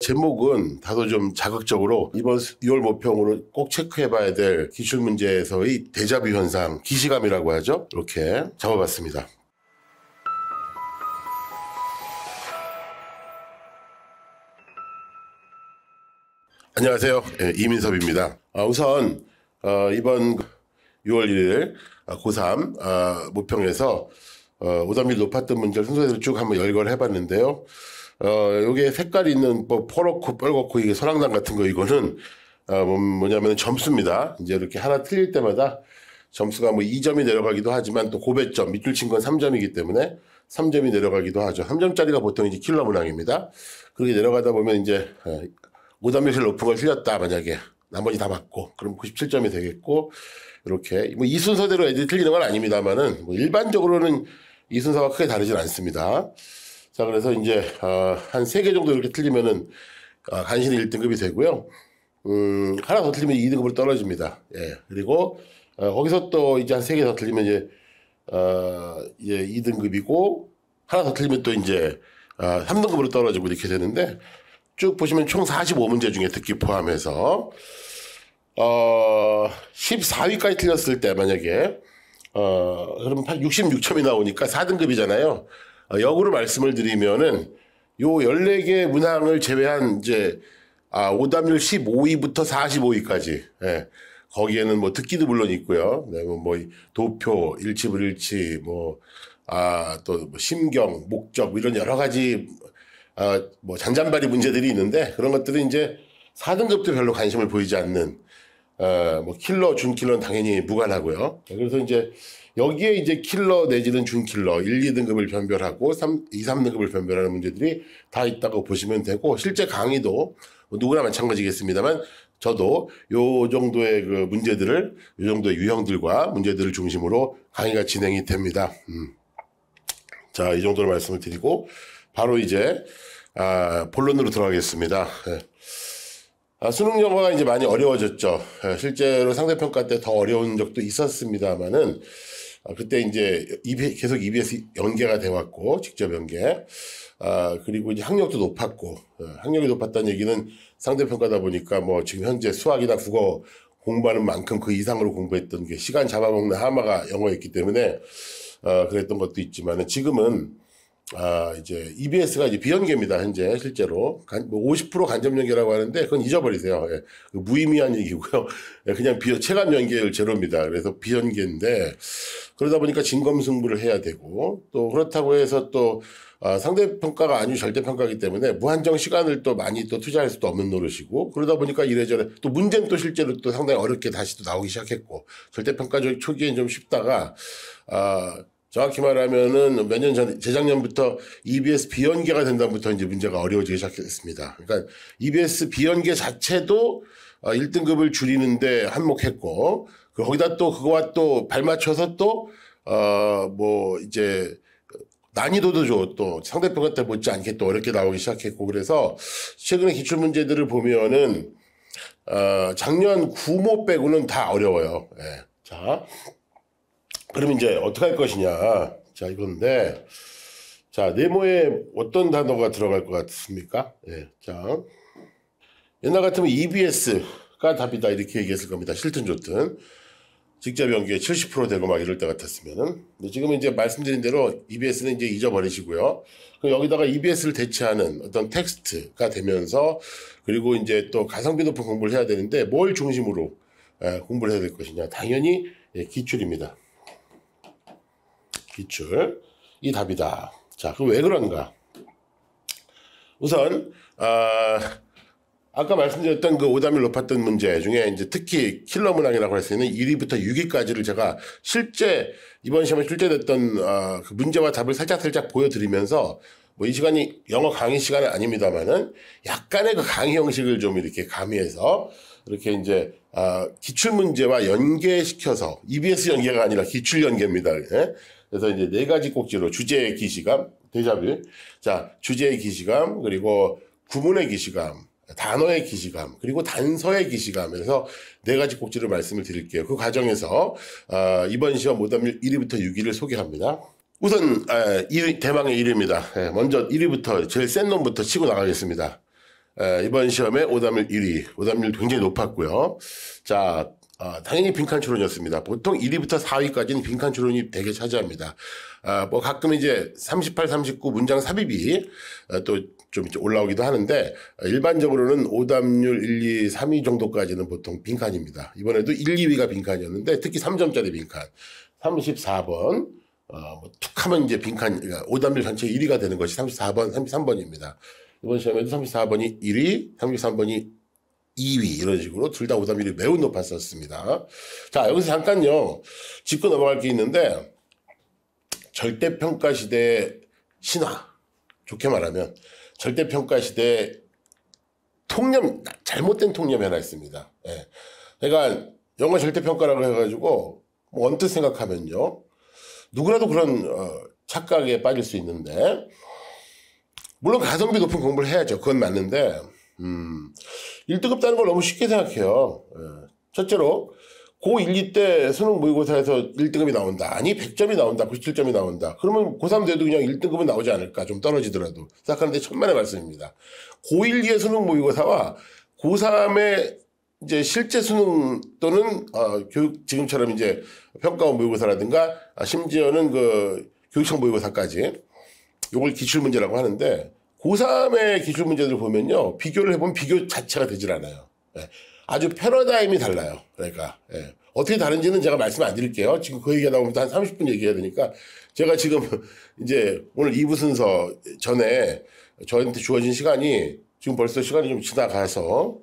제목은 다소 좀 자극적으로 이번 6월 모평으로 꼭 체크해봐야 될 기출문제에서의 데자뷰 현상, 기시감이라고 하죠. 이렇게 잡아봤습니다. 안녕하세요. 이민섭입니다. 우선 이번 6월 1일 고3 모평에서 오답률 높았던 문제를 순서대로 쭉 한번 열거를 해봤는데요. 요게 색깔이 있는 뭐 퍼렇고 뻘겋고 이게 설황당 같은 거 이거는 뭐냐면 점수입니다. 이제 이렇게 하나 틀릴 때마다 점수가 뭐 2점이 내려가기도 하지만 또 고배점 밑줄 친 건 3점이기 때문에 3점이 내려가기도 하죠. 3점짜리가 보통 이제 킬러 문항입니다. 그렇게 내려가다 보면 이제 오답률이 높은 걸 틀렸다 만약에 나머지 다 맞고 그럼 97점이 되겠고 이렇게 뭐 이 순서대로 애들이 틀리는 건 아닙니다만은 뭐 일반적으로는 이 순서가 크게 다르진 않습니다. 자, 그래서 이제 한 3개 정도 이렇게 틀리면은 간신히 1등급이 되고요. 하나 더 틀리면 2등급으로 떨어집니다. 예. 그리고 거기서 또 이제 한 3개 더 틀리면 이제 2등급이고 하나 더 틀리면 또 이제 3등급으로 떨어지고 이렇게 되는데 쭉 보시면 총 45문제 중에 듣기 포함해서 14위까지 틀렸을 때 만약에 그럼 66점이 나오니까 4등급이잖아요. 역으로 말씀을 드리면은 요 14개 문항을 제외한 이제 오답률 15위부터 45위까지 예. 거기에는 뭐 듣기도 물론 있고요. 네, 뭐 도표, 일치불일치, 또 뭐 심경, 목적 뭐 이런 여러 가지 뭐 잔잔바리 문제들이 있는데 그런 것들은 이제 4등급도 별로 관심을 보이지 않는 뭐 킬러, 준킬러는 당연히 무관하고요. 그래서 이제 여기에 이제 킬러 내지는 준킬러 1, 2등급을 변별하고 2, 3등급을 변별하는 문제들이 다 있다고 보시면 되고 실제 강의도 누구나 마찬가지겠습니다만 저도 요 정도의 그 문제들을 요 정도의 유형들과 문제들을 중심으로 강의가 진행이 됩니다. 자, 이 정도로 말씀을 드리고 바로 이제 본론으로 들어가겠습니다. 수능 영어가 이제 많이 어려워졌죠. 실제로 상대평가 때 더 어려운 적도 있었습니다만은 그때 이제 계속 EBS 연계가 돼 왔고 직접 연계. 그리고 이제 학력도 높았고 학력이 높았다는 얘기는 상대평가다 보니까 뭐 지금 현재 수학이나 국어 공부하는 만큼 그 이상으로 공부했던 게 시간 잡아먹는 하마가 영어였기 때문에 그랬던 것도 있지만은 지금은 이제 EBS가 이제 비연계입니다. 현재 실제로 50% 간접 연계라고 하는데 그건 잊어버리세요. 예. 무의미한 얘기고요. 예. 그냥 체감 연계율 제로입니다. 그래서 비연계인데 그러다 보니까 진검승부를 해야 되고 또 그렇다고 해서 또 상대평가가 아니고 절대평가이기 때문에 무한정 시간을 또 많이 또 투자할 수도 없는 노릇이고 그러다 보니까 이래저래 또 문제는 또 실제로 또 상당히 어렵게 다시 또 나오기 시작했고 절대평가 초기엔 좀 쉽다가 정확히 말하면은 몇 년 전, 재작년부터 EBS 비연계가 된 다음부터 이제 문제가 어려워지기 시작했습니다. 그러니까 EBS 비연계 자체도 1등급을 줄이는데 한몫했고, 거기다 또 그거와 또 발맞춰서 또, 이제, 난이도도 또 상대평가 때 못지않게 또 어렵게 나오기 시작했고, 그래서 최근에 기출문제들을 보면은, 작년 구모 빼고는 다 어려워요. 예. 자. 그럼 이제 어떻게 할 것이냐. 자, 이건데. 자, 네모에 어떤 단어가 들어갈 것 같습니까? 예. 자. 옛날 같으면 EBS가 답이다. 이렇게 얘기했을 겁니다. 싫든 좋든. 직접 연계에 70% 되고 막 이럴 때 같았으면은. 근데 지금은 이제 말씀드린 대로 EBS는 이제 잊어버리시고요. 그럼 여기다가 EBS를 대체하는 어떤 텍스트가 되면서 그리고 이제 또 가성비 높은 공부를 해야 되는데 뭘 중심으로 공부를 해야 될 것이냐. 당연히 기출입니다. 기출. 이 답이다. 자, 그럼 왜 그런가? 우선, 아까 말씀드렸던 그 오답률 높았던 문제 중에 이제 특히 킬러 문항이라고 할 수 있는 1위부터 6위까지를 제가 실제, 이번 시험에 출제됐던, 그 문제와 답을 살짝 보여드리면서 뭐 이 시간이 영어 강의 시간은 아닙니다만은 약간의 그 강의 형식을 좀 이렇게 가미해서 이렇게 이제 기출 문제와 연계시켜서 EBS 연계가 아니라 기출 연계입니다. 예? 그래서 이제 4가지 꼭지로 주제의 기시감, 데자뷰, 자 주제의 기시감, 그리고 구문의 기시감, 단어의 기시감, 그리고 단서의 기시감. 그래서 4가지 꼭지를 말씀을 드릴게요. 그 과정에서 이번 시험 오답률 1위부터 6위를 소개합니다. 우선 대망의 1위입니다. 먼저 1위부터 제일 센 놈부터 치고 나가겠습니다. 이번 시험에 오답률 1위, 오답률 굉장히 높았고요. 자, 당연히 빈칸 추론이었습니다. 보통 1위부터 4위까지는 빈칸 추론이 되게 차지합니다. 뭐 가끔 이제 38, 39 문장 삽입이 또 좀 올라오기도 하는데 일반적으로는 오답률 1, 2, 3위 정도까지는 보통 빈칸입니다. 이번에도 1, 2위가 빈칸이었는데 특히 3점짜리 빈칸 34번 툭 하면 이제 빈칸 그러니까 오답률 전체 1위가 되는 것이 34번, 33번입니다. 이번 시험에도 34번이 1위, 33번이 2위 이런 식으로 둘 다 오답률이 매우 높았었습니다. 자, 여기서 잠깐요 짚고 넘어갈 게 있는데 절대평가 시대 신화, 좋게 말하면 절대평가 시대 통념, 잘못된 통념이 하나 있습니다. 예. 그러니까 영어 절대평가라고 해가지고 뭐 언뜻 생각하면요 누구라도 그런 착각에 빠질 수 있는데 물론 가성비 높은 공부를 해야죠. 그건 맞는데 1등급 따는 걸 너무 쉽게 생각해요. 예. 첫째로 고1, 2 때 수능 모의고사에서 1등급이 나온다. 아니 100점이 나온다. 97점이 나온다. 그러면 고3 돼도 그냥 1등급은 나오지 않을까. 좀 떨어지더라도. 생각하는데 천만의 말씀입니다. 고1, 2의 수능 모의고사와 고3의 이제 실제 수능 또는 교육 지금처럼 이제 평가원 모의고사라든가 심지어는 그 교육청 모의고사까지 요걸 기출문제라고 하는데 고3의 기출문제들 보면요. 비교를 해보면 비교 자체가 되질 않아요. 예. 아주 패러다임이 달라요. 그러니까 어떻게 다른지는 제가 말씀 안 드릴게요. 지금 그 얘기하다 보면 한 30분 얘기해야 되니까 제가 지금 이제 오늘 2부 순서 전에 저한테 주어진 시간이 지금 벌써 시간이 좀 지나가서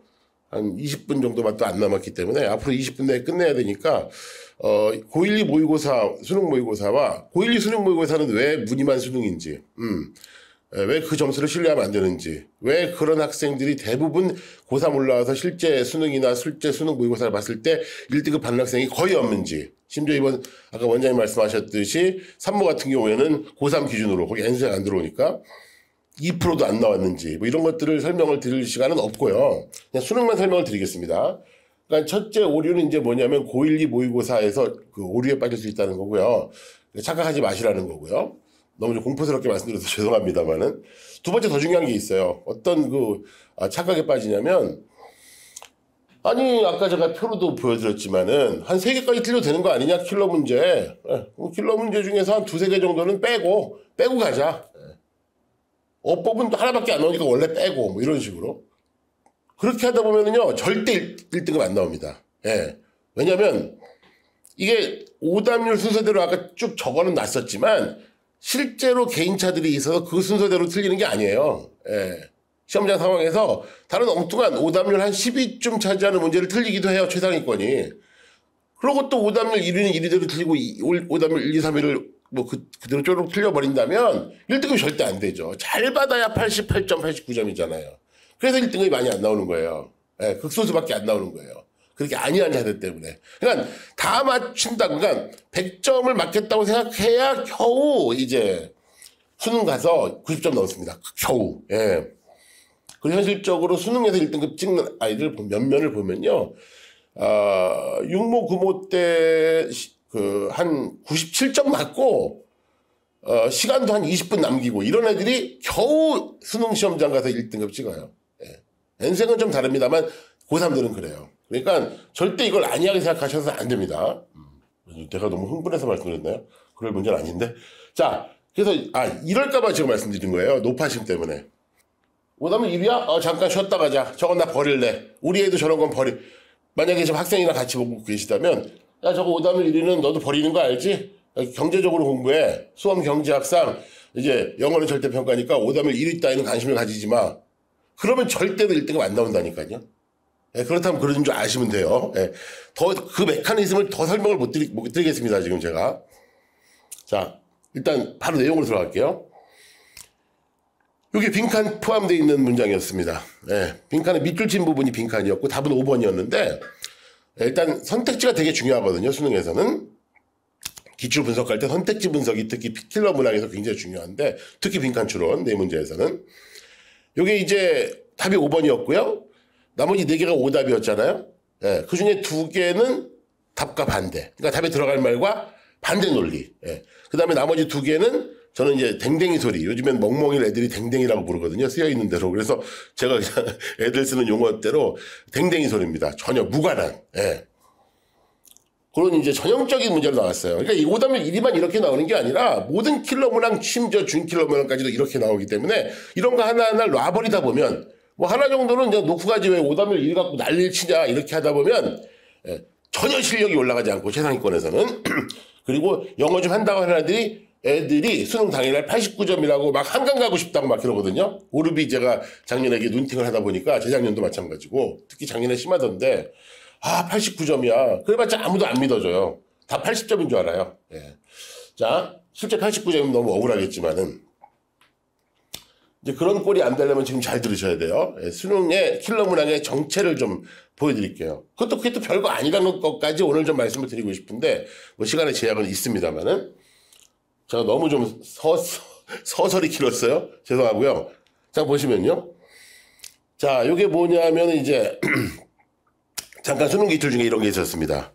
한 20분 정도밖에 안 남았기 때문에 앞으로 20분 내에 끝내야 되니까 고1, 2 모의고사 수능 모의고사와 고1, 2 수능 모의고사는 왜 무늬만 수능인지 왜 그 점수를 신뢰하면 안 되는지, 왜 그런 학생들이 대부분 고3 올라와서 실제 수능이나 실제 수능 모의고사를 봤을 때 1등급 받는 학생이 거의 없는지, 심지어 이번 아까 원장님 말씀하셨듯이 산모 같은 경우에는 고3 기준으로 거기 N수가 안 들어오니까 2%도 안 나왔는지 뭐 이런 것들을 설명을 드릴 시간은 없고요. 그냥 수능만 설명을 드리겠습니다. 그러니까 첫째 오류는 이제 뭐냐면 고1, 2 모의고사에서 그 오류에 빠질 수 있다는 거고요. 착각하지 마시라는 거고요. 너무 좀 공포스럽게 말씀드려서 죄송합니다만은 두 번째 더 중요한 게 있어요. 어떤 그 착각에 빠지냐면 아니 아까 제가 표로도 보여드렸지만은 한 3개까지 틀려도 되는 거 아니냐 킬러 문제. 킬러 문제 중에서 한 2-3개 정도는 빼고 가자. 어법은 하나밖에 안 나오니까 원래 빼고 뭐 이런 식으로 그렇게 하다 보면은요 절대 1등급 안 나옵니다. 예. 왜냐면 이게 오답률 순서대로 아까 쭉 적어는 놨었지만 실제로 개인차들이 있어서 그 순서대로 틀리는 게 아니에요. 예. 시험장 상황에서 다른 엉뚱한 오답률 한 10위쯤 차지하는 문제를 틀리기도 해요. 최상위권이. 그리고 또 오답률 1위는 1위대로 틀리고 오답률 1, 2, 3위를 뭐 그대로 쪼록 틀려버린다면 1등급이 절대 안 되죠. 잘 받아야 88점, 89점이잖아요. 그래서 1등급이 많이 안 나오는 거예요. 예. 극소수밖에 안 나오는 거예요. 그렇게 아니한 자들 때문에. 그러니까 다 맞춘다. 그러니까 100점을 맞겠다고 생각해야 겨우 이제 수능 가서 90점 넣었습니다. 겨우. 예. 그리고 현실적으로 수능에서 1등급 찍는 아이들 몇면을 보면요. 육모, 구모 때 한 97점 맞고 시간도 한 20분 남기고 이런 애들이 겨우 수능 시험장 가서 1등급 찍어요. 예. N생은 좀 다릅니다만 고3들은 그래요. 그러니까 절대 이걸 안이하게 생각하셔서 안 됩니다. 제가 너무 흥분해서 말씀드렸나요? 그럴 문제는 아닌데. 자, 그래서 이럴까봐 지금 말씀드린 거예요. 노파심 때문에. 오답은 1위야? 잠깐 쉬었다 가자. 저건 나 버릴래. 우리 애도 저런 건 만약에 지금 학생이랑 같이 보고 계시다면 야 저거 오답률 1위는 너도 버리는 거 알지? 경제적으로 공부해. 수험 경제학상 이제 영어는 절대평가니까 오답률 1위 따위는 관심을 가지지 마. 그러면 절대로 1등급 안 나온다니까요. 예, 그렇다면 그런 줄 아시면 돼요. 예, 더 그 메커니즘을 더 설명을 못 드리겠습니다. 지금 제가. 자, 일단 바로 내용으로 들어갈게요. 이게 빈칸 포함되어 있는 문장이었습니다. 예, 빈칸의 밑줄 친 부분이 빈칸이었고 답은 5번이었는데 일단 선택지가 되게 중요하거든요. 수능에서는. 기출 분석할 때 선택지 분석이 특히 킬러 문항에서 굉장히 중요한데 특히 빈칸 추론 네 문제에서는 이게 이제 답이 5번이었고요. 나머지 4개가 오답이었잖아요. 예, 그 중에 2개는 답과 반대. 그러니까 답에 들어갈 말과 반대 논리. 예. 그 다음에 나머지 2개는 저는 이제 댕댕이 소리, 요즘엔 멍멍이를 애들이 댕댕이라고 부르거든요. 쓰여 있는 대로. 그래서 제가 그냥 애들 쓰는 용어대로 댕댕이 소리입니다. 전혀 무관한. 예. 그런 이제 전형적인 문제로 나왔어요. 그러니까 이 오답률 1위만 이렇게 나오는 게 아니라 모든 킬러 문항, 심지어 준킬러 문항까지도 이렇게 나오기 때문에 이런 거 하나하나 놔버리다 보면 뭐 하나 정도는 이제 놓고 가지 왜 오답률 1위 갖고 난리를 치냐 이렇게 하다 보면 예, 전혀 실력이 올라가지 않고 최상위권에서는 그리고 영어 좀 한다고 하는 애들이 수능 당일날 89점이라고 막 한강 가고 싶다고 막 그러거든요. 오르비 제가 작년에 눈팅을 하다 보니까 재작년도 마찬가지고 특히 작년에 심하던데 89점이야. 그래봤자 아무도 안 믿어줘요. 다 80점인 줄 알아요. 예. 자, 실제 89점이면 너무 억울하겠지만은 이제 그런 꼴이 안 되려면 지금 잘 들으셔야 돼요. 예, 수능의 킬러 문항의 정체를 좀 보여드릴게요. 그게 또 별거 아니라는 것까지 오늘 좀 말씀을 드리고 싶은데 뭐 시간의 제약은 있습니다만은 제가 너무 좀 서서히 길었어요. 죄송하고요. 자, 보시면요. 자, 요게 뭐냐면 이제 잠깐 수능 기출 중에 이런 게 있었습니다.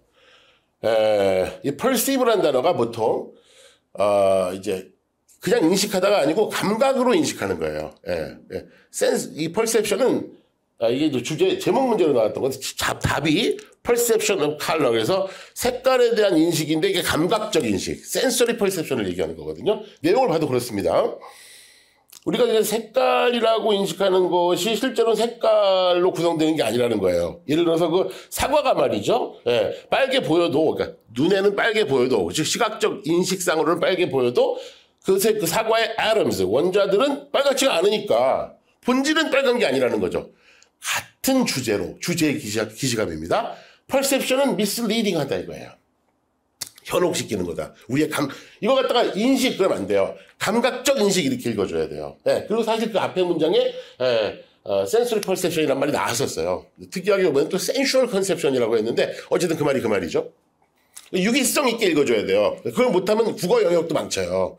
이 perceive라는 단어가 보통 이제 그냥 인식하다가 아니고 감각으로 인식하는 거예요. sense, 이 perception은 이게 주제 제목 문제로 나왔던 건데 답이 perception of color 그래서 색깔에 대한 인식인데 이게 감각적 인식, sensory perception을 얘기하는 거거든요. 내용을 봐도 그렇습니다. 우리가 이제 색깔이라고 인식하는 것이 실제로는 색깔로 구성되는 게 아니라는 거예요. 예를 들어서 그 사과가 말이죠. 예, 빨개 보여도, 그러니까 눈에는 빨개 보여도, 즉 시각적 인식상으로는 빨개 보여도 그 사과의 atoms, 원자들은 빨갛지가 않으니까 본질은 빨간 게 아니라는 거죠. 같은 주제로, 주제의 기시감입니다. perception은 misleading 하다 이거예요. 현혹시키는 거다. 우리의 이거 갖다가 인식 그러면 안 돼요. 감각적 인식 이렇게 읽어줘야 돼요. 예, 그리고 사실 그 앞에 문장에 sensory perception이란 말이 나왔었어요. 특이하게 보면 또 sensual conception이라고 했는데 어쨌든 그 말이 그 말이죠. 유기성 있게 읽어줘야 돼요. 그걸 못하면 국어 영역도 망쳐요.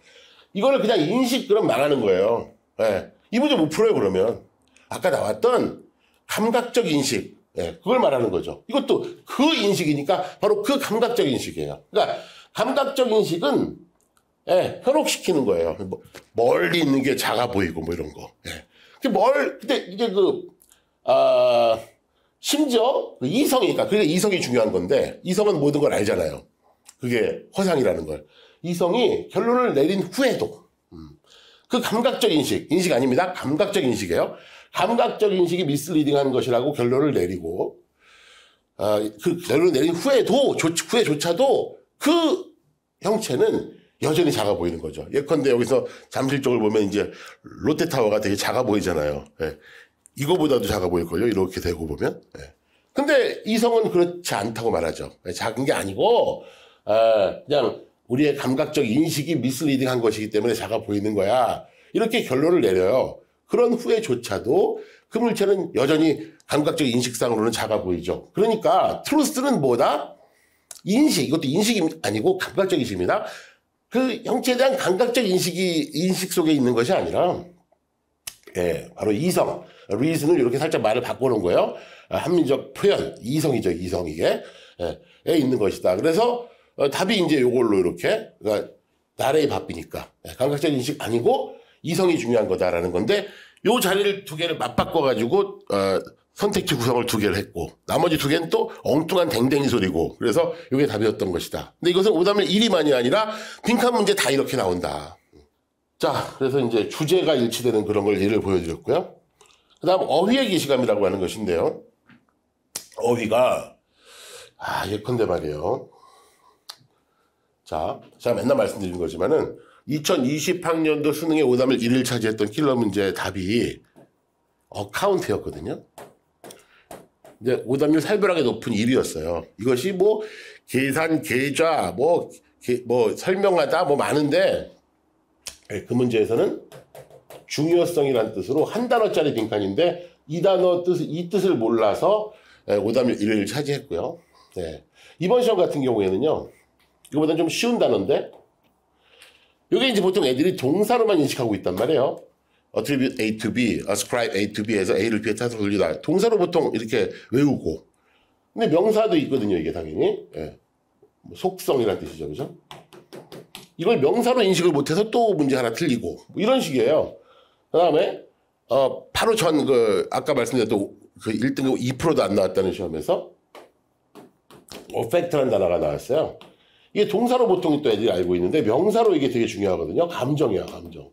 이거를 그냥 인식 그럼 망하는 거예요. 예, 이 문제 못 풀어요 그러면. 아까 나왔던 감각적 인식. 예, 그걸 말하는 거죠. 이것도 그 인식이니까 바로 그 감각적 인식이에요. 그러니까 감각적 인식은 예, 현혹시키는 거예요. 멀리 있는 게 작아 보이고 뭐 이런 거. 예. 근데 이게 심지어 그 이성이니까 그게 이성이 중요한 건데 이성은 모든 걸 알잖아요. 그게 허상이라는 걸. 이성이 결론을 내린 후에도 그 감각적 인식 아닙니다. 감각적 인식이에요. 감각적 인식이 미스리딩한 것이라고 결론을 내리고 그 결론을 내린 후에조차도 그 형체는 여전히 작아 보이는 거죠. 예컨대 여기서 잠실 쪽을 보면 이제 롯데타워가 되게 작아 보이잖아요. 예. 이거보다도 작아 보일걸요. 이렇게 대고 보면. 예. 근데 이성은 그렇지 않다고 말하죠. 예, 작은 게 아니고 그냥 우리의 감각적 인식이 미스리딩한 것이기 때문에 작아 보이는 거야. 이렇게 결론을 내려요. 그런 후에조차도 그 물체는 여전히 감각적 인식상으로는 작아 보이죠. 그러니까 트루스는 뭐다? 인식, 이것도 인식이 아니고 감각적 인식입니다. 그 형체에 대한 감각적 인식 속에 있는 것이 아니라 예, 바로 이성, reason을 이렇게 살짝 말을 바꿔놓은 거예요. 한민적 표현, 이성이죠, 이성 이게. 에 있는 것이다. 그래서 답이 이제 요걸로 이렇게 그러니까 나라의 바삐니까 감각적 인식 아니고 이성이 중요한 거다라는 건데 요 자리를 두 개를 맞바꿔 가지고 선택지 구성을 두 개를 했고 나머지 두 개는 또 엉뚱한 댕댕이 소리고 그래서 이게 답이었던 것이다. 근데 이것은 오답률 1위만이 아니라 빈칸 문제 다 이렇게 나온다. 자, 그래서 이제 주제가 일치되는 그런 걸 예를 보여드렸고요. 그 다음 어휘의 기시감이라고 하는 것인데요. 어휘가 예컨대 말이에요. 자, 제가 맨날 말씀드리는 거지만은 2020학년도 수능의 오답률 1위를 차지했던 킬러 문제의 답이 어카운트였거든요. 이제 오답률 살벌하게 높은 1위였어요. 이것이 뭐 계산, 계좌, 뭐 설명하다 뭐 많은데 그 문제에서는 중요성이라는 뜻으로 한 단어짜리 빈칸인데 이 뜻을 몰라서 오답률 1위를 차지했고요. 네. 이번 시험 같은 경우에는요. 이거보다 좀 쉬운 단어인데 이게 이제 보통 애들이 동사로만 인식하고 있단 말이에요. attribute A to B, ascribe A to B 해서 A를 B에 타서 돌리다. 동사로 보통 이렇게 외우고. 근데 명사도 있거든요, 이게 당연히. 예. 뭐 속성이라는 뜻이죠, 그죠? 이걸 명사로 인식을 못해서 또 문제 하나 틀리고 뭐 이런 식이에요. 그다음에 바로 아까 말씀드렸던 그 1등급 2%도 안 나왔다는 시험에서 affect라는 단어가 나왔어요. 이게 동사로 보통 또 애들이 알고 있는데 명사로 이게 되게 중요하거든요. 감정이야, 감정.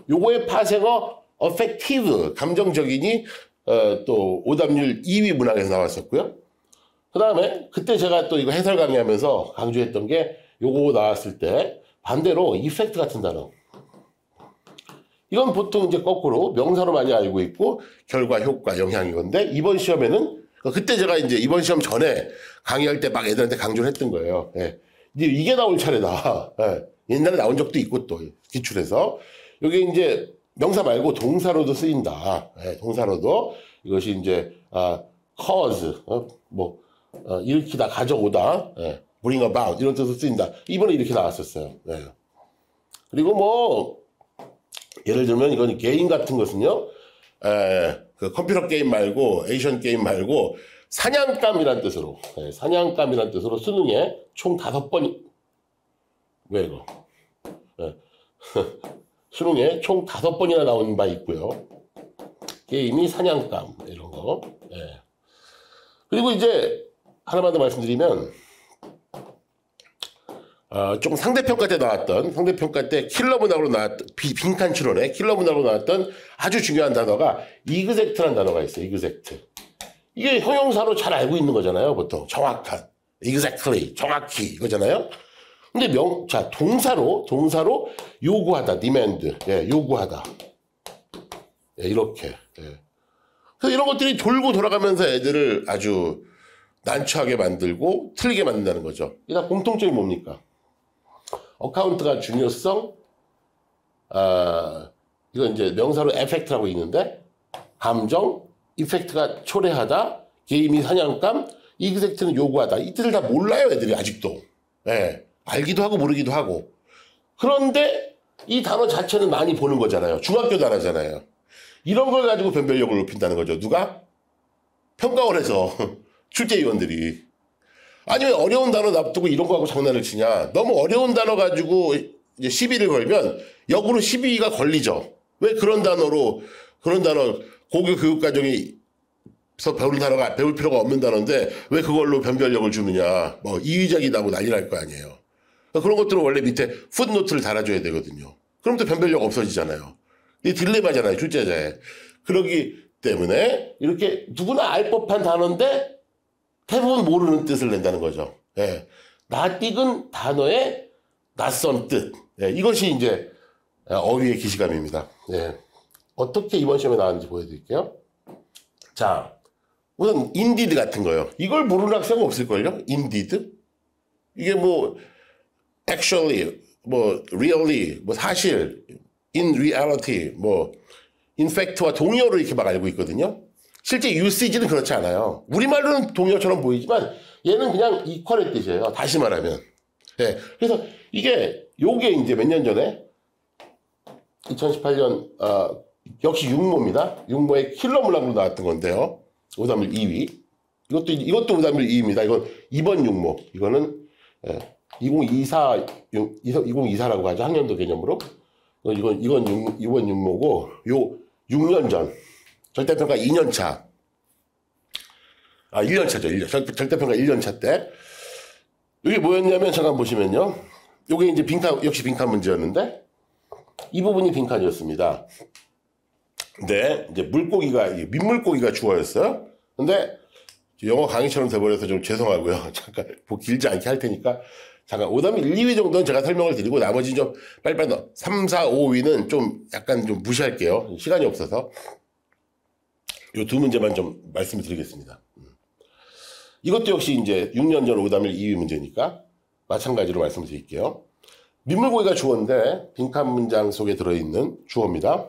요거의 파생어 affective, 감정적이니 또 오답률 2위 문항에서 나왔었고요. 그 다음에 그때 제가 또 이거 해설 강의하면서 강조했던 게 요거 나왔을 때 반대로 effect 같은 단어. 이건 보통 이제 거꾸로 명사로 많이 알고 있고 결과, 효과, 영향이 건데 이번 시험에는 그때 제가 이제 이번 시험 전에 강의할 때 막 애들한테 강조를 했던 거예요. 예. 이게 나올 차례다. 예. 옛날에 나온 적도 있고 또 기출에서 이게 이제 명사 말고 동사로도 쓰인다. 예. 동사로도 이것이 이제 cause 일으키다, 가져오다, 예. bring about 이런 뜻으로 쓰인다. 이번에 이렇게 나왔었어요. 예. 그리고 뭐 예를 들면 이건 게임 같은 것은요. 그 컴퓨터 게임 말고 에이션 게임 말고 사냥감이란 뜻으로 사냥감이란 뜻으로 수능에 총 5번이 왜 이거 수능에 총 5번이나 나온 바 있고요. 게임이 사냥감 이런 거. 예. 그리고 이제 하나만 더 말씀드리면 좀 상대평가 때 나왔던 상대평가 때 킬러 문항으로 나왔던 빈칸 추론에 킬러 문항으로 나왔던 아주 중요한 단어가 exact라는 단어가 있어요. exact. 이게 형용사로 잘 알고 있는 거잖아요. 보통 정확한 exactly 정확히 이거잖아요. 근데 동사로 요구하다 demand 예, 요구하다 예, 이렇게 예. 그래서 이런 것들이 돌고 돌아가면서 애들을 아주 난처하게 만들고 틀리게 만든다는 거죠. 이게 다 공통점이 뭡니까? 어카운트가 중요성, 이건 이제 명사로 effect라고 있는데, 감정, effect가 초래하다, 게임이 사냥감, exact는 요구하다. 이 뜻을 다 몰라요, 애들이 아직도. 예, 알기도 하고 모르기도 하고. 그런데 이 단어 자체는 많이 보는 거잖아요. 중학교 단어잖아요. 이런 걸 가지고 변별력을 높인다는 거죠. 누가? 평가원에서 출제위원들이. 아니 왜 어려운 단어 놔두고 이런 거 하고 장난을 치냐. 너무 어려운 단어 가지고 이제 시비를 걸면 역으로 시비가 걸리죠. 왜 그런 단어 고교 교육과정에서 배울 필요가 없는 단어인데 왜 그걸로 변별력을 주느냐. 뭐 이의적이다고 난리 날 거 아니에요. 그런 것들은 원래 밑에 풋노트를 달아줘야 되거든요. 그럼 또 변별력 없어지잖아요. 이게 딜레마잖아요. 출제자에. 그러기 때문에 이렇게 누구나 알 법한 단어인데 대부분 모르는 뜻을 낸다는 거죠. 예. 낯익은 단어의 낯선 뜻. 예. 이것이 이제 어휘의 기시감입니다. 예. 어떻게 이번 시험에 나왔는지 보여드릴게요. 자, 우선 indeed 같은 거요. 이걸 모르는 학생은 없을걸요? indeed? 이게 뭐 actually, 뭐 really, 뭐 사실, in reality, 뭐 in fact와 동의어로 이렇게 막 알고 있거든요. 실제 usage는 그렇지 않아요. 우리말로는 동의어처럼 보이지만 얘는 그냥 equal의 뜻이에요. 다시 말하면. 네. 그래서 요게 이제 몇 년 전에 2018년 역시 육모입니다. 육모의 킬러 문항으로 나왔던 건데요. 오답률 2위. 이것도 오답률 2위입니다. 이건 2번 육모. 이거는 2024라고 하죠. 학년도 개념으로. 이건 2번 육모고 요 6년 전. 절대평가 2년 차. 1년 차죠. 절대평가 1년 차 때. 이게 뭐였냐면, 잠깐 보시면요. 요게 이제 역시 빈칸 문제였는데, 이 부분이 빈칸이었습니다. 근데, 이제 민물고기가 주어였어요. 근데, 영어 강의처럼 돼버려서 좀 죄송하고요. 잠깐, 길지 않게 할 테니까, 잠깐, 오답률 1, 2위 정도는 제가 설명을 드리고, 나머지 좀 빨리빨리 3, 4, 5위는 좀 약간 좀 무시할게요. 시간이 없어서. 요 두 문제만 좀 말씀을 드리겠습니다. 이것도 역시 이제 6년 전 오답률 2위 문제니까 마찬가지로 말씀을 드릴게요. 민물고기가 주어인데 빈칸 문장 속에 들어있는 주어입니다.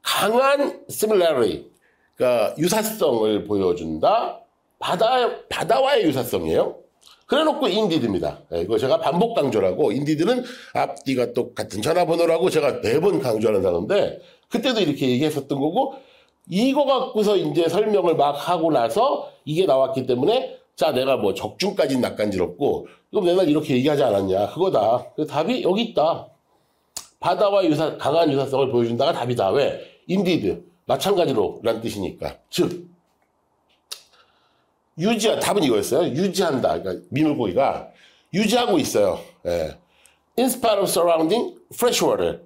강한 similarity, 그러니까 유사성을 보여준다. 바다와의 유사성이에요. 그래놓고 indeed입니다. 이거 제가 반복 강조라고, indeed는 앞뒤가 똑같은 전화번호라고 제가 매번 강조하는 단어인데 그때도 이렇게 얘기했었던 거고, 이거 갖고서 이제 설명을 막 하고 나서 이게 나왔기 때문에 자, 내가 뭐 적중까지는 낯간지럽고, 그럼 내가 이렇게 얘기하지 않았냐. 그거다. 그 답이 여기 있다. 바다와 강한 유사성을 보여준다가 답이다. 왜? indeed. 마찬가지로 라는 뜻이니까. 즉, 답은 이거였어요. 유지한다. 그러니까 민물고기가 유지하고 있어요. 예. In spite of surrounding freshwater.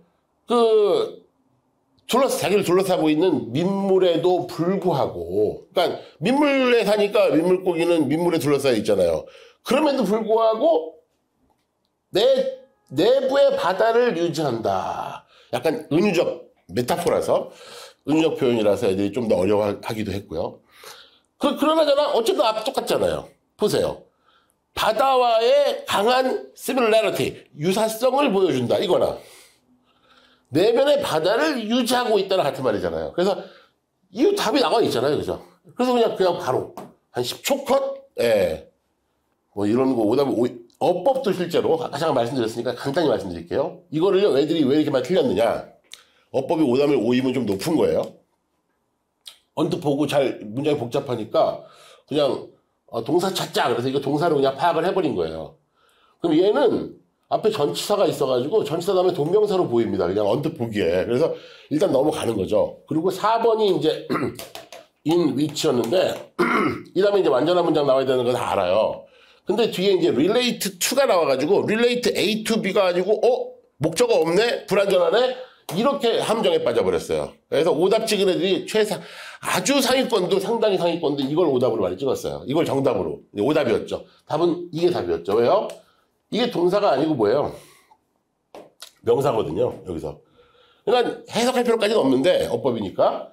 자기를 둘러싸고 있는 민물에도 불구하고, 그러니까 민물에 사니까 민물고기는 민물에 둘러싸여 있잖아요. 그럼에도 불구하고 내부의 바다를 유지한다. 약간 은유적 메타포라서, 은유적 표현이라서 애들이 좀 더 어려워하기도 했고요. 그러나저나 어쨌든 똑같잖아요. 보세요. 바다와의 강한 similarity, 유사성을 보여준다. 이거나. 내면의 바다를 유지하고 있다는 같은 말이잖아요. 그래서 이 답이 나와 있잖아요. 그죠? 그래서 그냥 바로 한 10초 컷? 예. 뭐 이런 거 어법도 실제로 아까 잠깐 말씀드렸으니까 간단히 말씀드릴게요. 이거를요, 애들이 왜 이렇게 많이 틀렸느냐. 어법이 오답을 오임은 좀 높은 거예요. 언뜻 보고 문장이 복잡하니까 그냥 동사 찾자. 그래서 이거 동사로 그냥 파악을 해버린 거예요. 그럼 얘는 앞에 전치사가 있어가지고 전치사 다음에 동명사로 보입니다. 그냥 언뜻 보기에. 그래서 일단 넘어가는 거죠. 그리고 4번이 이제 in which였는데 이 다음에 이제 완전한 문장 나와야 되는 거 다 알아요. 근데 뒤에 이제 relate to가 나와가지고 relate A to B가 가지고 목적어 없네? 불완전하네? 이렇게 함정에 빠져버렸어요. 그래서 오답 찍은 애들이 아주 상위권도 상당히 상위권도 이걸 오답으로 많이 찍었어요. 이걸 정답으로. 오답이었죠. 답은 이게 답이었죠. 왜요? 이게 동사가 아니고 뭐예요? 명사거든요. 여기서. 그러니까 해석할 필요까지는 없는데 어법이니까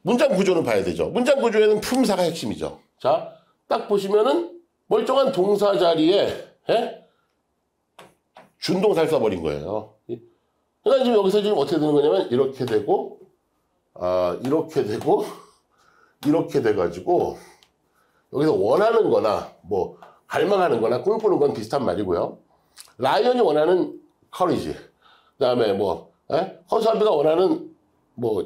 문장 구조는 봐야 되죠. 문장 구조에는 품사가 핵심이죠. 자, 딱 보시면은 멀쩡한 동사 자리에 준동사를 써버린 거예요. 그러니까 지금 여기서 지금 어떻게 되는 거냐면 이렇게 되고 이렇게 돼가지고 여기서 원하는 거나 뭐 갈망하는 거나 꿈꾸는 건 비슷한 말이고요. 라이언이 원하는 커리지, 그 다음에 허수아비가 원하는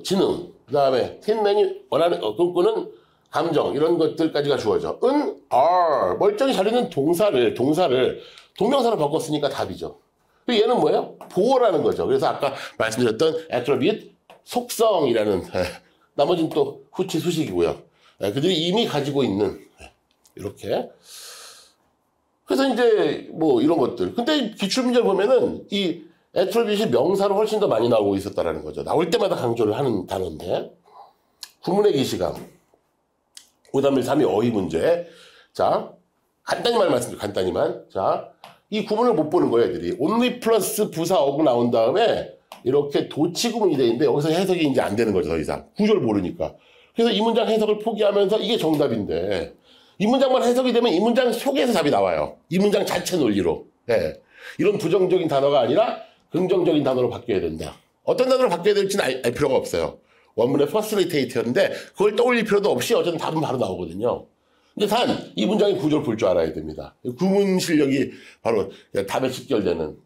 지능, 그 다음에 틴맨이 원하는 꿈꾸는 감정, 이런 것들까지가 주어져. are 멀쩡히 잘 있는 동사를 동명사로 바꿨으니까 답이죠. 그리고 얘는 뭐예요? 보어라는 거죠. 그래서 아까 말씀드렸던 attribute, 속성이라는 나머지는 또 후치 수식이고요. 그들이 이미 가지고 있는 이렇게. 그래서 이제 이런 것들. 근데 기출문제를 보면은 이 attribute이 명사로 훨씬 더 많이 나오고 있었다라는 거죠. 나올 때마다 강조를 하는 단어인데. 구문의 기시감. 5-1, 3이 어휘 문제. 자, 간단히만. 자, 이 구문을 못 보는 거예요, 애들이. only 플러스 부사 of 나온 다음에 이렇게 도치 구문이 돼 있는데 여기서 해석이 이제 안 되는 거죠, 더 이상. 구조를 모르니까. 그래서 이 문장 해석을 포기하면서 이게 정답인데 이 문장만 해석이 되면 이 문장 속에서 답이 나와요. 이 문장 자체 논리로. 네. 이런 부정적인 단어가 아니라 긍정적인 단어로 바뀌어야 된다. 어떤 단어로 바뀌어야 될지는 알 필요가 없어요. 원문의 facilitate였는데 그걸 떠올릴 필요도 없이 어쨌든 답은 바로 나오거든요. 근데 단 이 문장의 구조를 볼 줄 알아야 됩니다. 구문 실력이 바로 답에 직결되는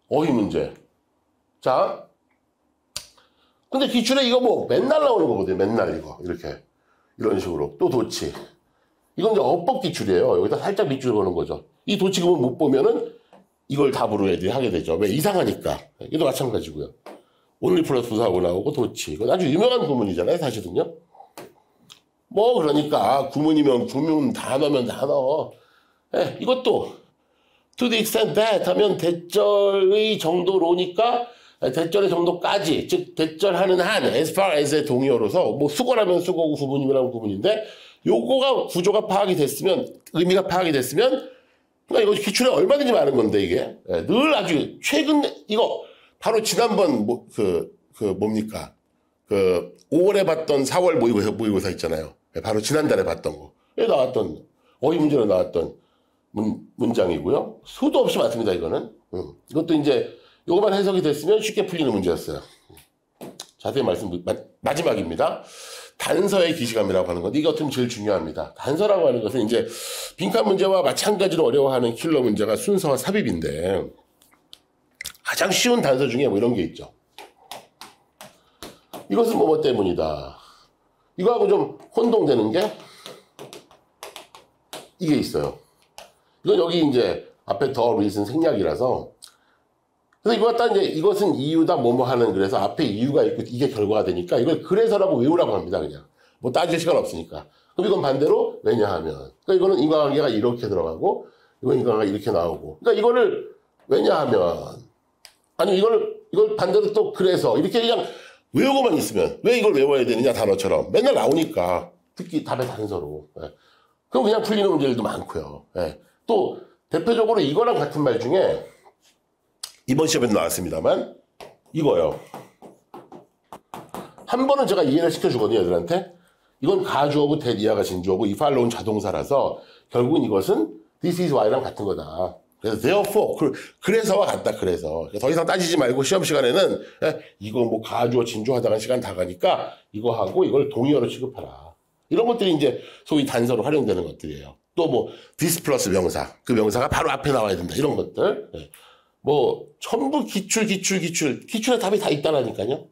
어휘 문제. 자, 근데 기출에 이거 맨날 나오는 거거든요. 맨날 이거 이렇게 이런 식으로 또 도치. 이건 이제 어법 기출이에요. 여기다 살짝 밑줄 거는 거죠. 이 도치 구문 못 보면은 이걸 답으로 애들이 하게 되죠. 왜? 이상하니까. 이것도 마찬가지고요. only 플러스 부사하고 나오고 도치. 이건 아주 유명한 구문이잖아요, 사실은요. 그러니까 구문이면 구문, 단어면 단어. 이것도 to the extent that 하면 대절의 정도로니까 대절의 정도까지, 즉 대절하는 한, as far as의 동의어로서 수거라면 수거고 구문이면 구문인데 요거가 구조가 파악이 됐으면, 의미가 파악이 됐으면 그러니까 이거 기출에 얼마든지 많은 건데 이게 늘 아주 최근 이거 바로 지난번 뭡니까 5월에 봤던 4월 모의고사 있잖아요. 바로 지난달에 봤던 거. 에 나왔던 어휘 문제로 나왔던 문장이고요. 수도 없이 맞습니다. 이거는. 이것도 이제 요것만 해석이 됐으면 쉽게 풀리는 문제였어요. 자세히 마지막입니다. 단서의 기시감이라고 하는 건데 이것도 제일 중요합니다. 단서라고 하는 것은 이제 빈칸 문제와 마찬가지로 어려워하는 킬러 문제가 순서와 삽입인데 가장 쉬운 단서 중에 이런 게 있죠. 이것은 뭐뭐 때문이다. 이거하고 좀 혼동되는 게 이게 있어요. 이건 여기 이제 앞에 더 리슨 생략이라서. 그래서 이거 갖다 이제 이것은 이유다 뭐뭐 하는 그래서 앞에 이유가 있고 이게 결과가 되니까 이걸 그래서라고 외우라고 합니다. 그냥. 뭐 따질 시간 없으니까. 그럼 이건 반대로 왜냐하면. 그러니까 이거는 인과관계가 이렇게 들어가고 이건 인과관계가 이렇게 나오고. 그러니까 이거를 왜냐하면 아니 이걸 반대로 또 그래서 이렇게 그냥 외우고만 있으면 왜 이걸 외워야 되느냐 단어처럼 맨날 나오니까 특히 답의 단서로. 예. 그럼 그냥 풀리는 문제들도 많고요. 예. 또 대표적으로 이거랑 같은 말 중에 이번 시험에도 나왔습니다만 이거요. 한 번은 제가 이해를 시켜주거든요. 애들한테. 이건 가주어고 대리아가 진주어고 이 follow는 자동사라서 결국은 이것은 this is why랑 같은 거다. 그래서 therefore 그래서와 같다. 그래서 더 이상 따지지 말고 시험 시간에는 이거 뭐 가주어 진주어 하다가 시간 다 가니까 이거 하고 이걸 동의어로 취급하라. 이런 것들이 이제 소위 단서로 활용되는 것들이에요. 또 뭐 this 플러스 명사 그 명사가 바로 앞에 나와야 된다. 이런 것들. 뭐 전부 기출의 답이 다 있다라니까요.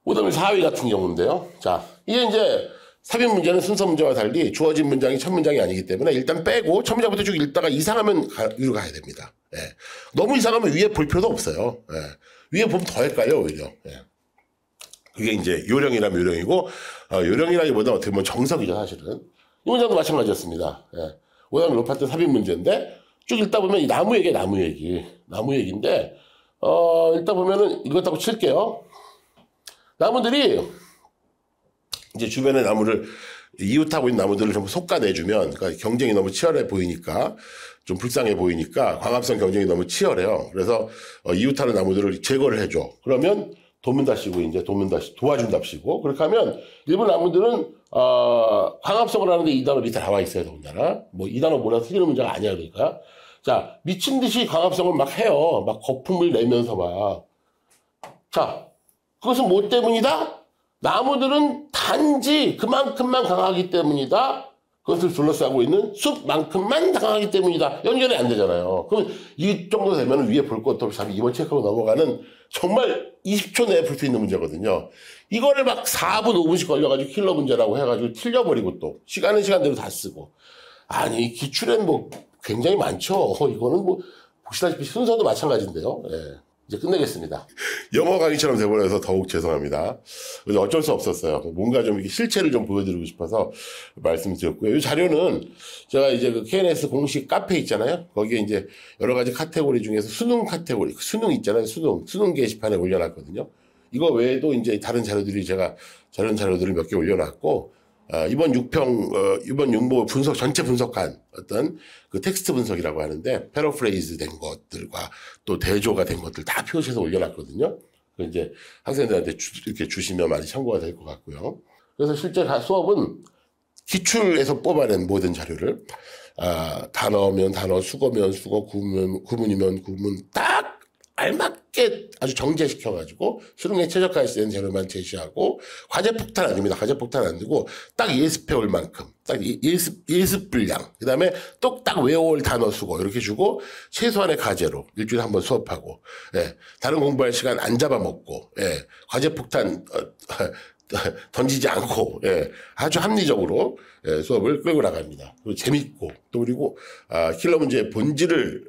그다음에 4위 같은 경우인데요. 자, 이게 이제 삽입 문제는 순서 문제와 달리 주어진 문장이 첫 문장이 아니기 때문에 일단 빼고 첫 문장부터 쭉 읽다가 이상하면 위로 가야 됩니다. 너무 이상하면 위에 볼 필요도 없어요. 위에 보면 더 헷갈려 오히려. 그게 이제 요령이라면 요령이고 요령이라기보다 어떻게 보면 정석이죠 사실은. 이 문장도 마찬가지였습니다. 오답률 높았던 삽입 문제인데 쭉 읽다 보면 이 나무 얘기인데 읽다 보면은 이것하고 칠게요. 나무들이 이제 주변의 나무를 이웃하고 있는 나무들을 좀 솎아내주면 그러니까 경쟁이 너무 치열해 보이니까 좀 불쌍해 보이니까 광합성 경쟁이 너무 치열해요. 그래서 이웃하는 나무들을 제거를 해줘. 그러면 도문답시고 이제 도와준답시고 그렇게 하면 일부 나무들은 광합성을 하는데 이 단어 밑에 나와 있어요. 더군다나 뭐 이 단어 몰라서 틀리는 문제가 아니야. 그러니까 자 미친 듯이 광합성을 막 해요. 막 거품을 내면서 막 자. 그것은 뭐 때문이다? 나무들은 단지 그만큼만 강하기 때문이다. 그것을 둘러싸고 있는 숲만큼만 강하기 때문이다. 연결이 안 되잖아요. 그럼 이 정도 되면 위에 볼 것도 없이 2번 체크하고 넘어가는 정말 20초 내에 풀 수 있는 문제거든요. 이거를 막 4분, 5분씩 걸려가지고 킬러 문제라고 해가지고 틀려버리고 또 시간은 시간대로 다 쓰고. 아니 기출엔 뭐 굉장히 많죠. 이거는 뭐 보시다시피 순서도 마찬가지인데요. 이제 끝내겠습니다. 영어 강의처럼 돼버려서 더욱 죄송합니다. 그래서 어쩔 수 없었어요. 뭔가 좀 이렇게 실체를 좀 보여드리고 싶어서 말씀드렸고요. 이 자료는 제가 이제 그 KNS 공식 카페 있잖아요. 거기에 이제 여러 가지 카테고리 중에서 수능 카테고리, 수능 있잖아요. 수능 게시판에 올려놨거든요. 이거 외에도 이제 다른 자료들이 제가 다른 자료들을 몇 개 올려놨고, 이번 6평, 이번 6모 분석, 전체 분석한 어떤 그 텍스트 분석이라고 하는데, 패러프레이즈 된 것들과 또 대조가 된 것들 다 표시해서 올려놨거든요. 그 이제 학생들한테 이렇게 주시면 많이 참고가 될 것 같고요. 그래서 실제 수업은 기출에서 뽑아낸 모든 자료를, 단어면 단어, 수거면 수거, 구문이면 구문 딱 알맞게 아주 정제시켜가지고 수능에 최적화할 수 있는 자료만 제시하고 과제 폭탄 아닙니다. 과제 폭탄 안 되고 딱 예습해올 만큼 딱 예습 분량 그 다음에 또 딱 외워올 단어 수고 이렇게 주고 최소한의 과제로 일주일에 한 번 수업하고 다른 공부할 시간 안 잡아먹고 과제 폭탄 던지지 않고 아주 합리적으로 수업을 끌고 나갑니다. 그리고 재밌고 또 그리고 킬러 문제의 본질을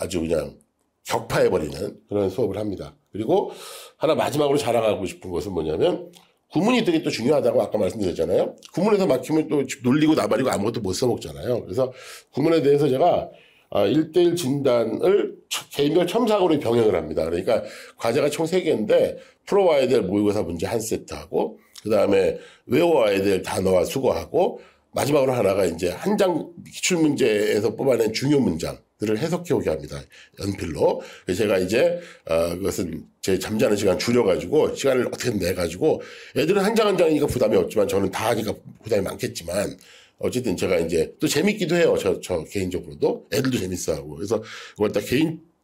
아주 그냥 격파해버리는 그런 수업을 합니다. 그리고 하나 마지막으로 자랑하고 싶은 것은 뭐냐면 구문이 되게 또 중요하다고 아까 말씀드렸잖아요. 구문에서 막히면 또 놀리고 나발이고 아무것도 못 써먹잖아요. 그래서 구문에 대해서 제가 1:1 진단을 개인별 첨삭으로 병행을 합니다. 그러니까 과제가 총 3개인데 풀어와야 될 모의고사 문제 한 세트하고 그 다음에 외워와야 될 단어와 수거하고 마지막으로 하나가 이제 한 장 기출문제에서 뽑아낸 중요 문장들을 해석해 오게 합니다. 연필로. 그래서 제가 이제, 그것은 제 잠자는 시간 줄여가지고, 시간을 어떻게든 내가지고, 애들은 한 장 한 장이니까 부담이 없지만, 저는 다 하니까 부담이 많겠지만, 어쨌든 제가 이제 또 재밌기도 해요. 저 개인적으로도. 애들도 재밌어 하고. 그래서 이걸 다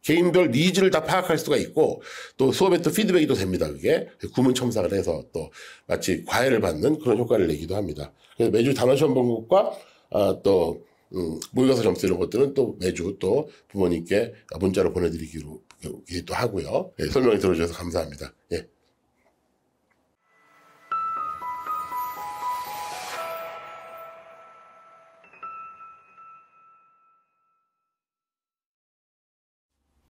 개인별 니즈를 다 파악할 수가 있고, 또 수업에 또 피드백이 또 됩니다. 그게. 구문 첨삭을 해서 또 마치 과외를 받는 그런 효과를 내기도 합니다. 그래서 매주 단어시험 본 것과 또 모의고사 점수 이런 것들은 또 매주 또 부모님께 문자로 보내드리기로 또 하고요. 설명을 들어주셔서 감사합니다.